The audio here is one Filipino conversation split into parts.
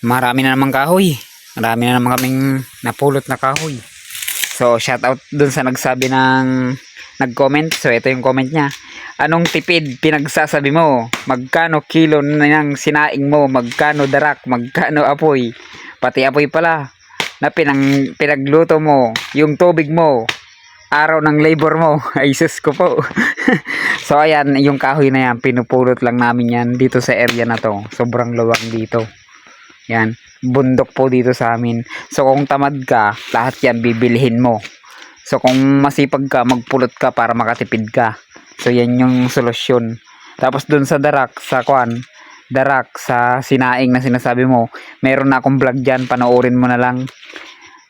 Marami na namang kahoy. Marami na naman kaming napulot na kahoy. So shout out dun sa nagsabi ng nag-comment. So ito yung comment niya. Anong tipid pinagsasabi mo? Magkano kilo ng sinaing mo? Magkano darak? Magkano apoy? Pati apoy pala na pinagluto mo. Yung tubig mo. Araw ng labor mo. Ay sus ko po. So ayan, yung kahoy na yan, pinupulot lang namin yan dito sa area na to. Sobrang luwag dito. Yan, bundok po dito sa amin. So kung tamad ka, lahat yan bibilhin mo. So kung masipag ka, magpulot ka para makatipid ka. So yan yung solusyon. Tapos dun sa darak, darak sa sinaing na sinasabi mo, meron na akong vlog dyan, panoorin mo na lang.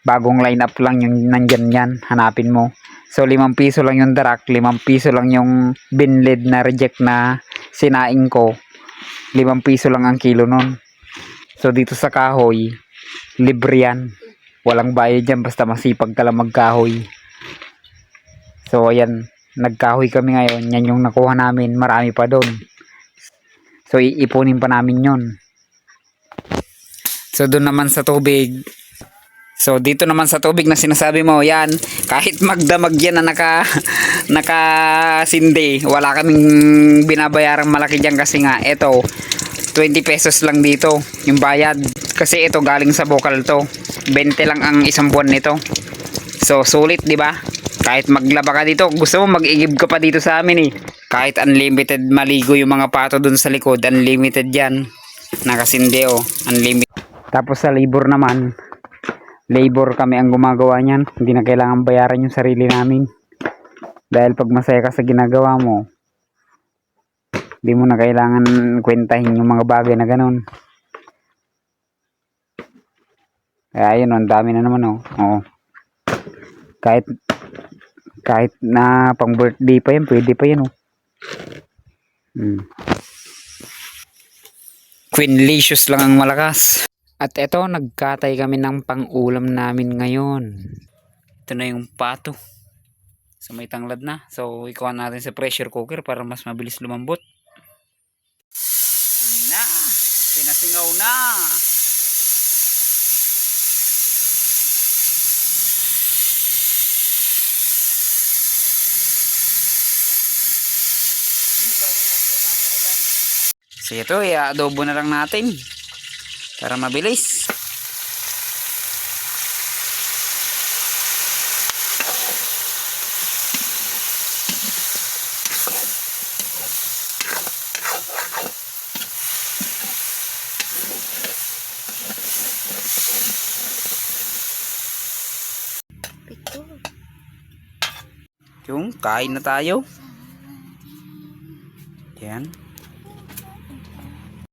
Bagong line up lang yung nandyan yan, hanapin mo. So 5 piso lang yung darak, 5 piso lang yung binlid na reject na sinaing ko. 5 piso lang ang kilo nun. So dito sa kahoy, libre yan. Walang bayad dyan basta masipag ka lang magkahoy. So ayan, nagkahoy kami ngayon. Yan yung nakuha namin, marami pa doon. So iipunin pa namin yon. So doon naman sa tubig. So dito naman sa tubig na sinasabi mo, yan, kahit magdamag yan na nakasindi, wala kaming binabayarang malaki diyan kasi nga ito 20 pesos lang dito yung bayad. Kasi ito galing sa bukal to. 20 lang ang isang buwan nito. So sulit, 'di ba? Kahit maglaba ka dito, gusto mo mag-igib ka pa dito sa amin eh. Kahit unlimited maligo yung mga pato dun sa likod, unlimited 'yan. Nakasindi oh, unlimited. Tapos sa labor naman, labor kami ang gumagawa niyan. Hindi na kailangan bayaran yung sarili namin. Dahil pag masaya ka sa ginagawa mo, di mo na kailangan kwentahin yung mga bagay na ganun. Kaya ayun, ang dami na naman oh. Oo. Kahit na pang birthday pa yan, pwede pa yan oh. Queenlicious lang ang malakas. At eto, nagkatay kami ng pang-ulam namin ngayon. Ito na yung pato. So may tanglad na. So ikuha natin sa pressure cooker para mas mabilis lumambot. Na, pinasingaw na. So ito, i-adobo na lang natin para mabilis. Yung kain na tayo. Yan.